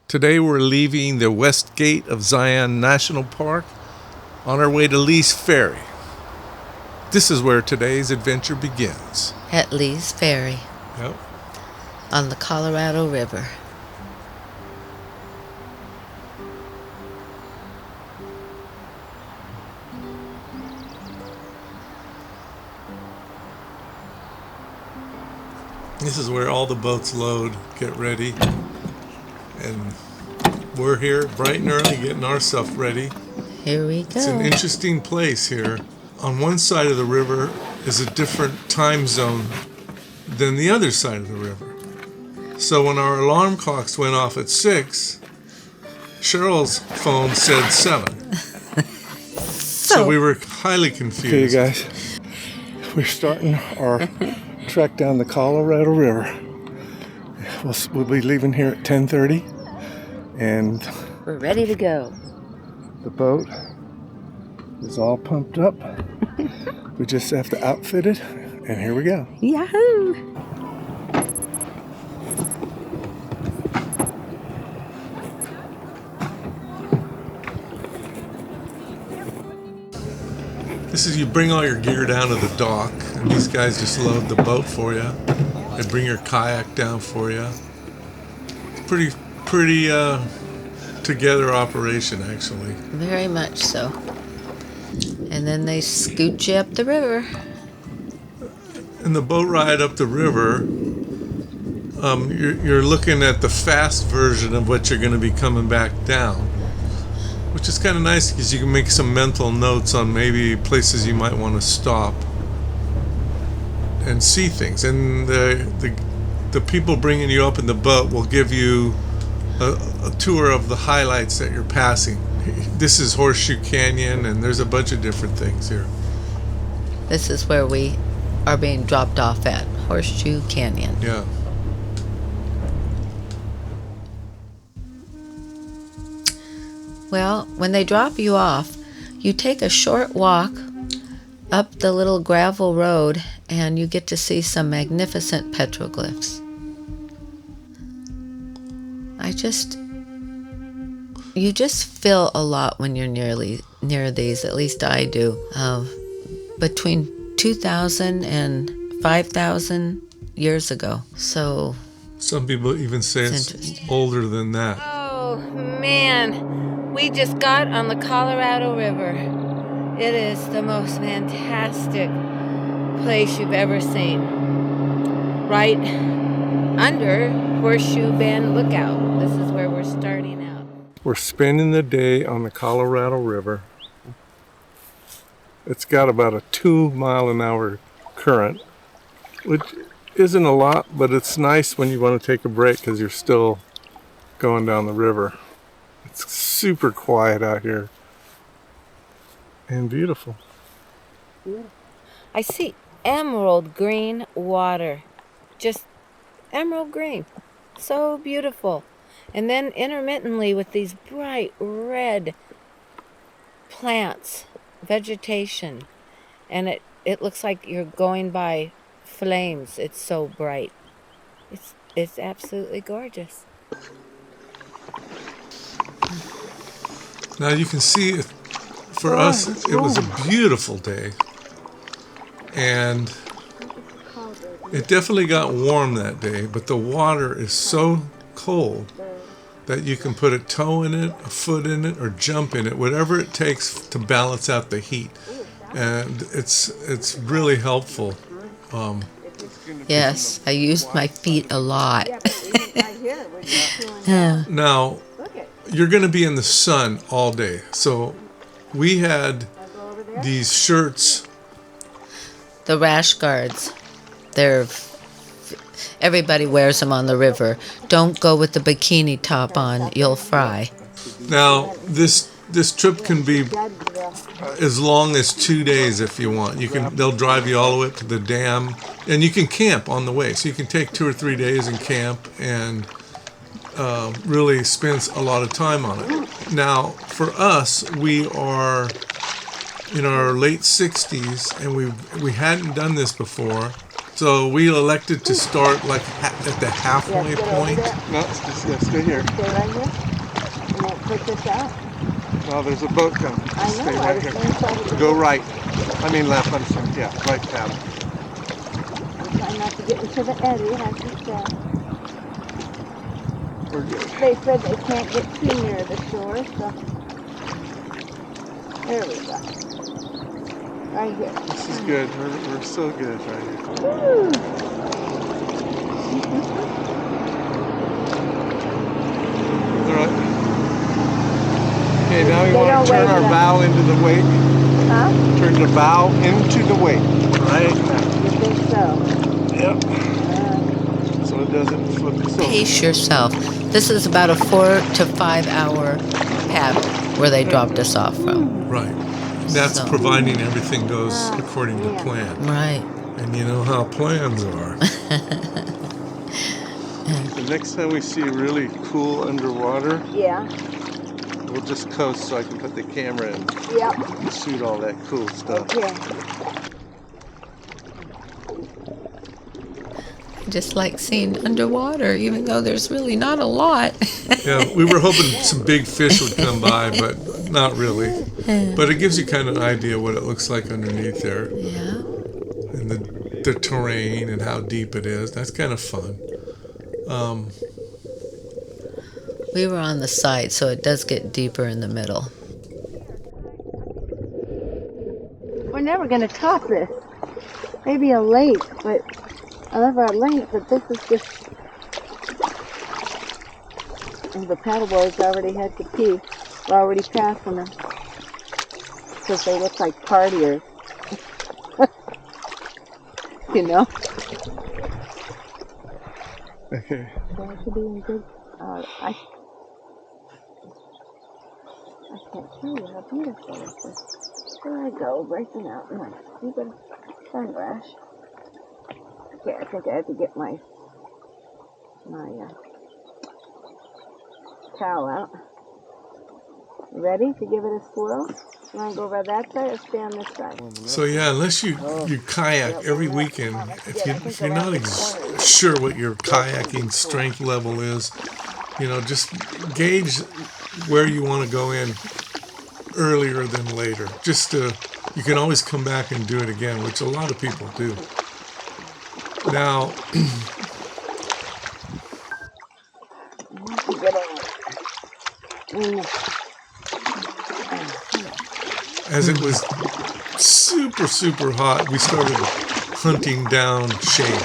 Today we're leaving the west gate of Zion National Park on our way to Lees Ferry. This is where today's adventure begins. At Lees Ferry. Yep. On the Colorado River. This is where all the boats load, get ready, and we're here bright and early getting our stuff ready. Here we go. It's an interesting place here. On one side of the river is a different time zone than the other side of the river. So when our alarm clocks went off at 6, Cheryl's phone said 7. So we were highly confused. Okay, guys, we're starting our trek down the Colorado River. We'll be leaving here at 10:30, and We're ready to go. the boat is all pumped up. We just have to outfit it, and here we go. Yahoo! This is, you bring all your gear down to the dock, and these guys just load the boat for you. They bring your kayak down for you. It's pretty together operation, actually. Very much so. And then they scoot you up the river. In the boat ride up the river, you're looking at the fast version of what you're going to be coming back down, which is kind of nice because you can make some mental notes on maybe places you might want to stop and see things. And the people bringing you up in the boat will give you a tour of the highlights that you're passing. This is Horseshoe Canyon, and there's a bunch of different things here. This is where we are being dropped off at, Horseshoe Canyon. Yeah. Well, when they drop you off, you take a short walk up the little gravel road and you get to see some magnificent petroglyphs. You just feel a lot when you're near these, at least I do. Between 2,000 and 5,000 years ago. So Some people even say it's older than that. Oh, man. We just got on the Colorado River. It is the most fantastic place you've ever seen. Right under Horseshoe Bend Lookout. This is where we're starting out. We're spending the day on the Colorado River. It's got about a 2-mile-an-hour current, which isn't a lot, but it's nice when you want to take a break because you're still going down the river. It's super quiet out here and beautiful. I see emerald green water. Just emerald green. So beautiful. And then intermittently with these bright red plants, vegetation. And it looks like you're going by flames. It's so bright. It's absolutely gorgeous. Now you can see, for us, it was a beautiful day. And it definitely got warm that day, but the water is so cold that you can put a toe in it, a foot in it, or jump in it, whatever it takes to balance out the heat. And it's really helpful. Yes, I used my feet a lot. Now, you're going to be in the sun all day. So we had these shirts. The rash guards. Everybody wears them on the river. Don't go with the bikini top on, you'll fry. Now, this trip can be as long as 2 days if you want. They'll drive you all the way up to the dam, and you can camp on the way. So you can take 2 or 3 days and camp and really spend a lot of time on it. Now, for us, we are in our late 60s, and we hadn't done this before. So we elected to start like at the halfway point. No, it's just, yeah, stay here. Stay right here. And then put this out. No, there's a boat coming. I know. Stay I right was here. going to try to Go right. I mean left. I'm sorry. Yeah, right paddle. I'm trying not to get into the eddy, like you said. We're good. They said they can't get too near the shore, so there we go. Right here. This is good. We're so good right here. Woo! All right. Okay, now we They want don't to turn wave our that. bow into the wake. Huh? Turn the bow into the wake. Right now. You think so? Yep. So it doesn't flip us over. Pace yourself. This is about a 4 to 5 hour paddle where they dropped us off from. Right. That's So- providing everything goes according to Yeah. plan. Right. And you know how plans are. The next time we see really cool underwater, Yeah. we'll just coast so I can put the camera in Yep. and shoot all that cool stuff. Okay. I just like seeing underwater, even though there's really not a lot. Yeah, we were hoping some big fish would come by, but not really. But it gives you kind of an idea what it looks like underneath there, Yeah. and the terrain and how deep it is. That's kind of fun. We were on the side, so it does get deeper in the middle. We're never going to top this. Maybe a lake, but I love our lake, but this is just... And the paddle boys already had to pee. We're already passing them. Because they look like partiers. You know? Okay. So I could be in good... I can't show you how beautiful this is. There I go, breaking out my stupid sunbrush. Okay, I think I have to get my towel out. You ready to give it a swirl? You want to go over that side or stay on this side? So yeah, unless you kayak every weekend, if you're not sure what your kayaking strength level is, you know, just gauge where you want to go in earlier than later. Just you can always come back and do it again, which a lot of people do. Now, as it was super hot, we started hunting down shade.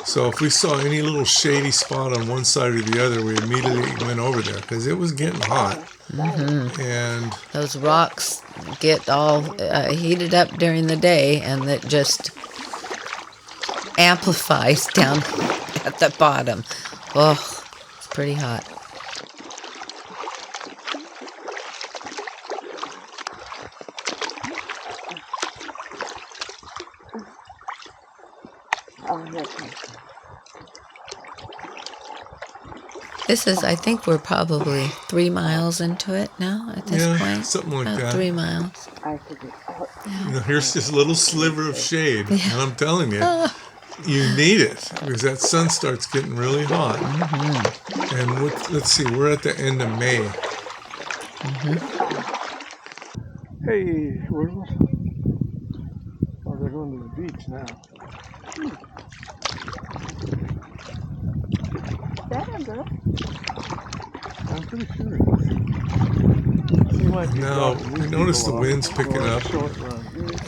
So if we saw any little shady spot on one side or the other, we immediately went over there because it was getting hot. Mm-hmm. And Those rocks get all heated up during the day, and it just amplifies down at the bottom. Oh, it's pretty hot. This is, I think we're probably 3 miles into it now at this point. Something like About that. 3 miles. You know, here's this little sliver of shade, and I'm telling you, you need it because that sun starts getting really hot. Mm-hmm. And let's see, we're at the end of May. Mm-hmm. Hey, world. Oh, they're going to the beach now. I'm pretty sure it is. Now, we noticed the wind's picking up,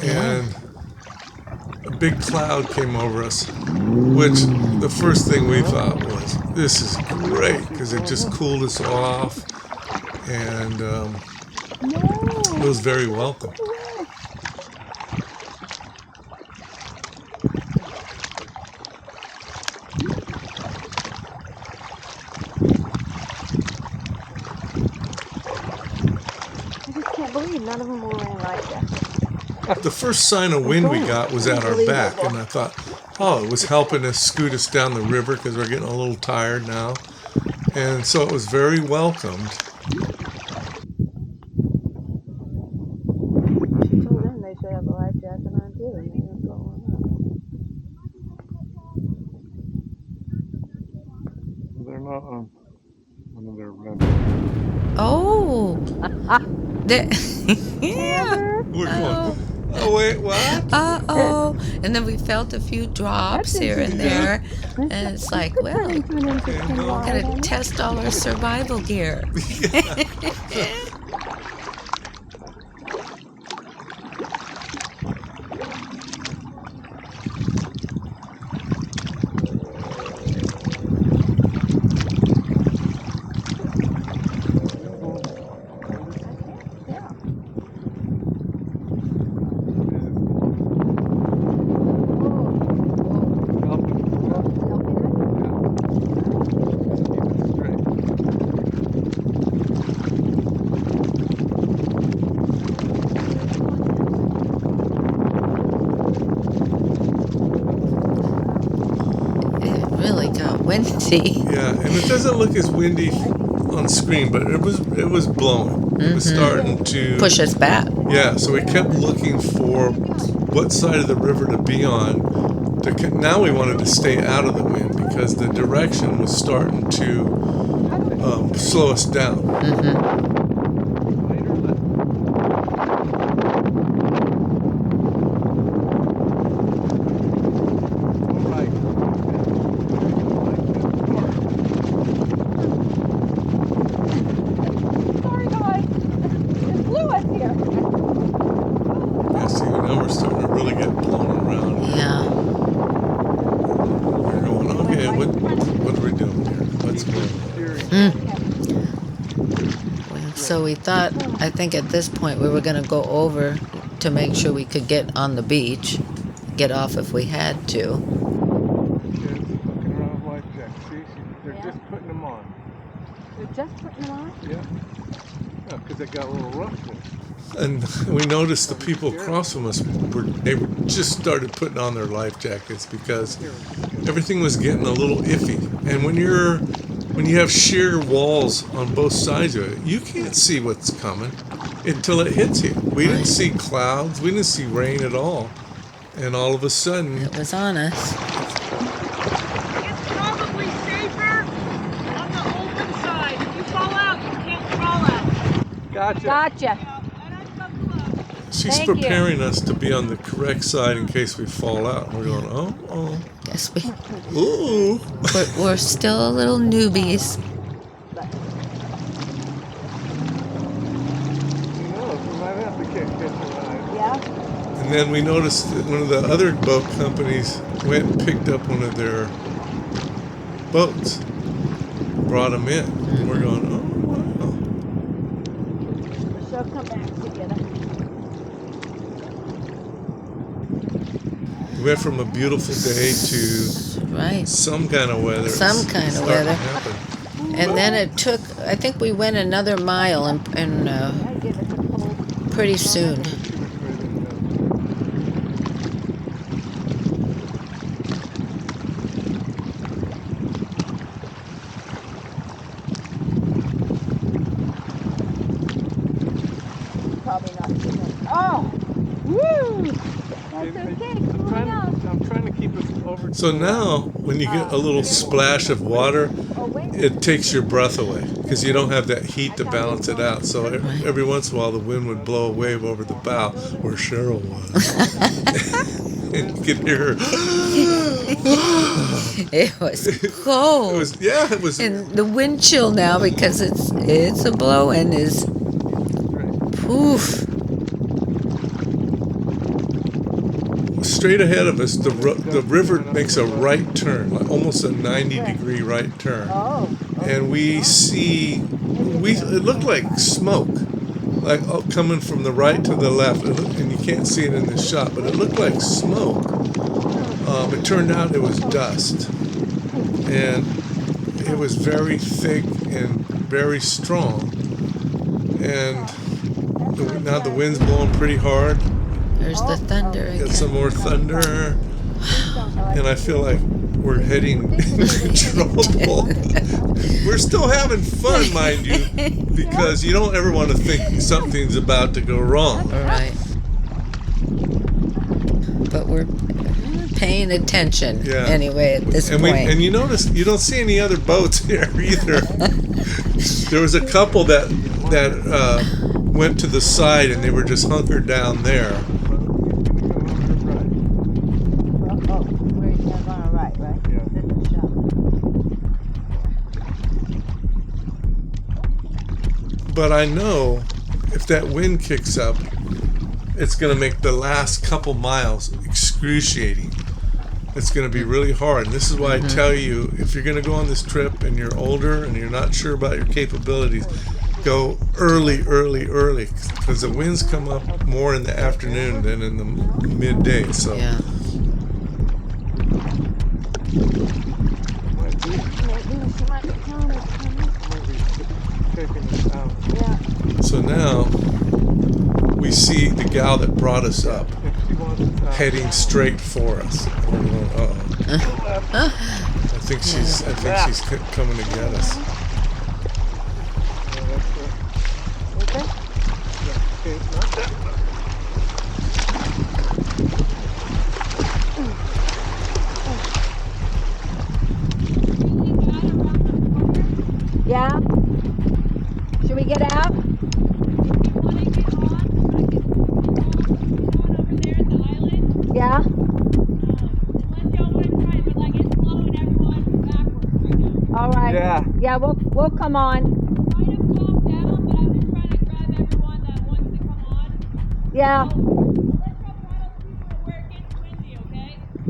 and a big cloud came over us, which the first thing we thought was, this is great, because it just cooled us off, and it was very welcome. None of them will rain like that. The first sign of wind we got was at our back, and I thought, oh, it was helping us scoot us down the river because we're getting a little tired now. And so it was very welcomed. She told them they should have a life jacket on too, and they were going up. out on one of their runs. Oh. Yeah. We're going, oh, wait, what? Uh-oh. And then we felt a few drops here and there. And it's like, well, gotta test all our survival gear. It really got windy. Yeah, and it doesn't look as windy on screen, but it was blowing. It was starting to Push us back. Yeah, so we kept looking for what side of the river to be on. Now we wanted to stay out of the wind because the direction was starting to slow us down. Yeah, see, now we're starting to really get blown around. Yeah. We're going, okay, what are we doing here? Let's go. So we thought, I think at this point we were going to go over to make sure we could get on the beach, get off if we had to. Kids looking around with life jackets. See, they're just putting them on. They're just putting them on? Yeah. Yeah, because they got a little rough there. And we noticed the people across from us they were just started putting on their life jackets because everything was getting a little iffy. And when you have sheer walls on both sides of it, you can't see what's coming until it hits you. We didn't see clouds, we didn't see rain at all. And all of a sudden, It was on us. It's probably safer on the open side. If you fall out, you can't crawl out. Gotcha. she's Thank you. preparing us to be on the correct side in case we fall out. And we're going, oh. Guess Ooh. we're still a little newbies. Who knows? We might have to catch a ride. Yeah. And then we noticed that one of the other boat companies went and picked up one of their boats, brought them in. And we're going, oh, wow. She'll come back together. We went from a beautiful day to Right. some kind of weather. Some It's kind of starting to weather. happen. And then it took, I think we went another mile and I give it a pull. pretty soon. Probably not too much. Oh! Woo! That's okay. Cool enough. I'm trying to keep us over. So now, when you get a little splash of water, Oh, wait. it takes your breath away because you don't have that heat to balance it out. So every once in a while, the wind would blow a wave over the bow where Cheryl was. And you could hear her. It was cold. It was. And the wind chill now because it's a blowing is poof. Straight ahead of us, the river makes a right turn, like almost a 90-degree right turn. Oh. And we see, it looked like smoke, like coming from the right to the left, and you can't see it in this shot, but it looked like smoke. It turned out it was dust, and it was very thick and very strong. And now the wind's blowing pretty hard. There's the thunder Got again. some more thunder, and I feel like we're heading into trouble. We're still having fun, mind you, because you don't ever want to think something's about to go wrong. All right. But we're paying attention Yeah. anyway at this And point. and you notice you don't see any other boats here either. There was a couple that went to the side and they were just hunkered down there. Oh, where you stand on the right, right? Yeah. This is shop. But I know if that wind kicks up, it's going to make the last couple miles excruciating. It's going to be really hard. And this is why I tell you, if you're going to go on this trip and you're older and you're not sure about your capabilities, go early, because the winds come up more in the afternoon than in the midday. So Yeah. So now we see the gal that brought us up heading straight for us. And we're going, uh-oh. I think she's coming to get us. Yeah? Should we get out? Yeah? All right. Yeah. Yeah, we'll come on. Yeah.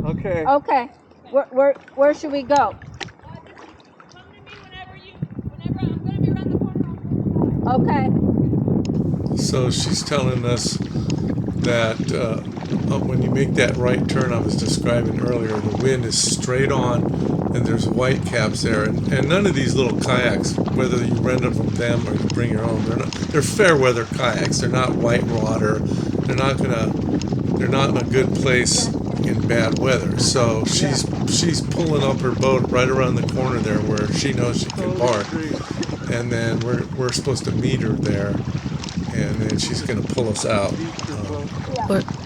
Okay. Okay. Where should we go? Okay. So she's telling us that when you make that right turn I was describing earlier, the wind is straight on and there's white caps there. And none of these little kayaks, whether you rent them from them or you bring your own, they're fair weather kayaks. They're not white water. They're not in a good place in bad weather. So she's pulling up her boat right around the corner there where she knows she can park. And then we're supposed to meet her there, and then she's going to pull us out.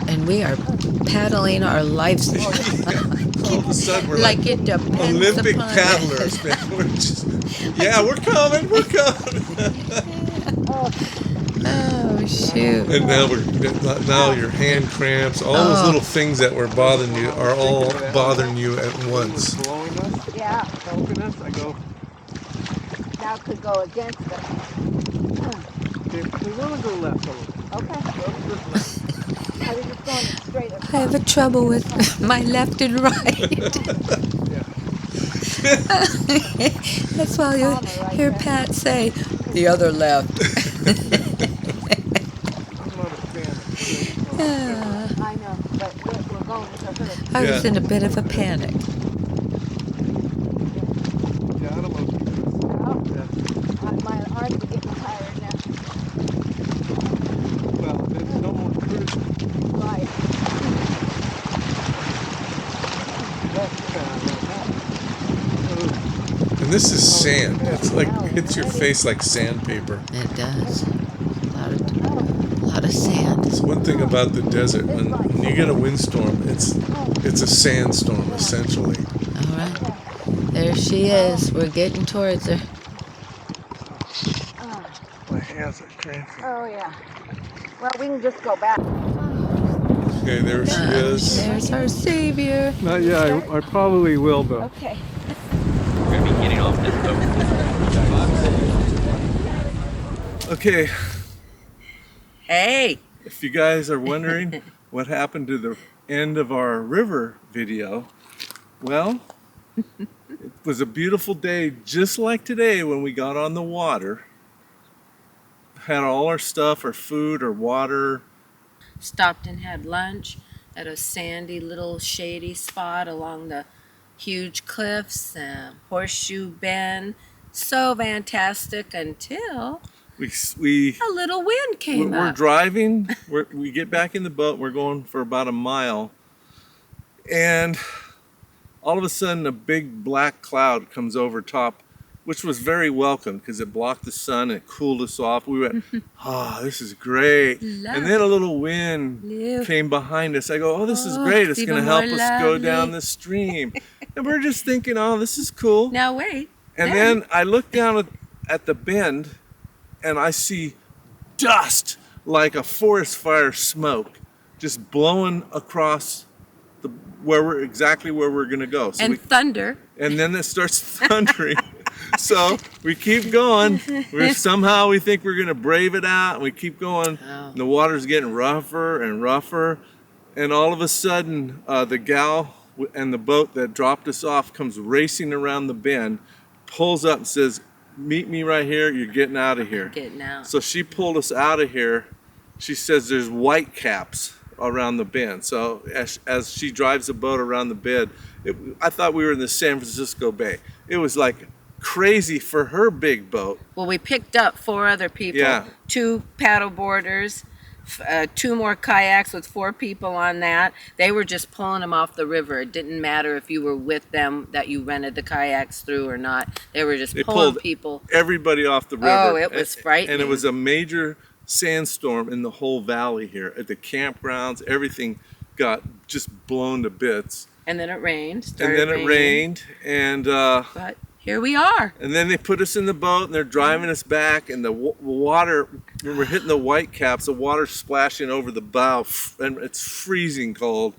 And we are paddling our lives All of a sudden, we're like it depends Olympic upon paddlers, man. We're just, we're coming. Oh shoot! And now your hand cramps, all those little things that were bothering you are all bothering you at once. Blowing us, Yeah. helping us. I go, Now could go against us. okay, we want to go left a little. Okay. I was just going straight across. I have a trouble with my left and right. That's why you hear Pat say the other left. I know, but we're going with her. I was in a bit of a panic. Yeah, I don't want to do this. My arms are getting tired now. Well, there's no more cruising. Right. And this is sand. It's like it hits your face like sandpaper. It does. A lot of sand. It's one thing about the desert. When you get a windstorm, it's a sandstorm essentially. All right. There she is. We're getting towards her. My hands are cramping. Oh, yeah. Well, we can just go back. Okay, there she is. There's our savior. Not yet. I probably will, though. Okay. We're going to be getting off this boat. Okay, Hey. if you guys are wondering what happened to the end of our river video, well, it was a beautiful day just like today when we got on the water. Had all our stuff, our food, our water. Stopped and had lunch at a sandy little shady spot along the huge cliffs, Horseshoe Bend. So fantastic until We a little wind came we're up. driving. We get back in the boat. We're going for about a mile. And all of a sudden, a big black cloud comes over top which was very welcome because it blocked the sun and it cooled us off. We went, oh, this is great. And then a little wind came behind us. I go, oh, this is great. It's going to help us go down the stream. And we're just thinking, oh, this is cool. Now wait. And then I look down at the bend and I see dust like a forest fire smoke just blowing across exactly where we're going to go. So thunder. And then it starts thundering. So we keep going. Somehow we think we're going to brave it out. And we keep going. Oh. The water's getting rougher and rougher. And all of a sudden, the gal and the boat that dropped us off comes racing around the bend, pulls up and says, meet me right here. You're getting out of here. Getting out. So she pulled us out of here. She says there's white caps around the bend. So as she drives the boat around the bend, I thought we were in the San Francisco Bay. It was like crazy for her big boat. Well, we picked up 4 other people. Yeah. 2 paddle boarders, 2 more kayaks with 4 people on that. They were just pulling them off the river. It didn't matter if you were with them that you rented the kayaks through or not. They were just pulling people. Everybody off the river. Oh, it was frightening. And it was a major sandstorm in the whole valley here. At the campgrounds, everything got just blown to bits. And then it rained. It rained. And but here we are. And then they put us in the boat and they're driving us back, and the water, when we're hitting the white caps, the water's splashing over the bow and it's freezing cold.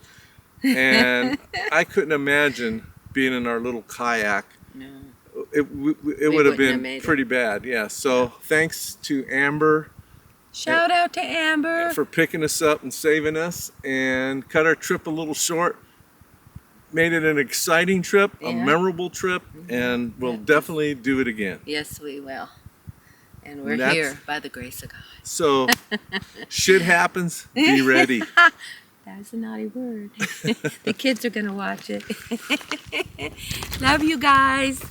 And I couldn't imagine being in our little kayak. No. It would have been pretty bad. Yeah. So thanks to Amber. Shout out to Amber for picking us up and saving us, and cut our trip a little short. Made it an exciting trip, a memorable trip, and we'll definitely do it again. Yes, we will. And we're here by the grace of God. So, shit happens, be ready. That's a naughty word. The kids are going to watch it. Love you guys.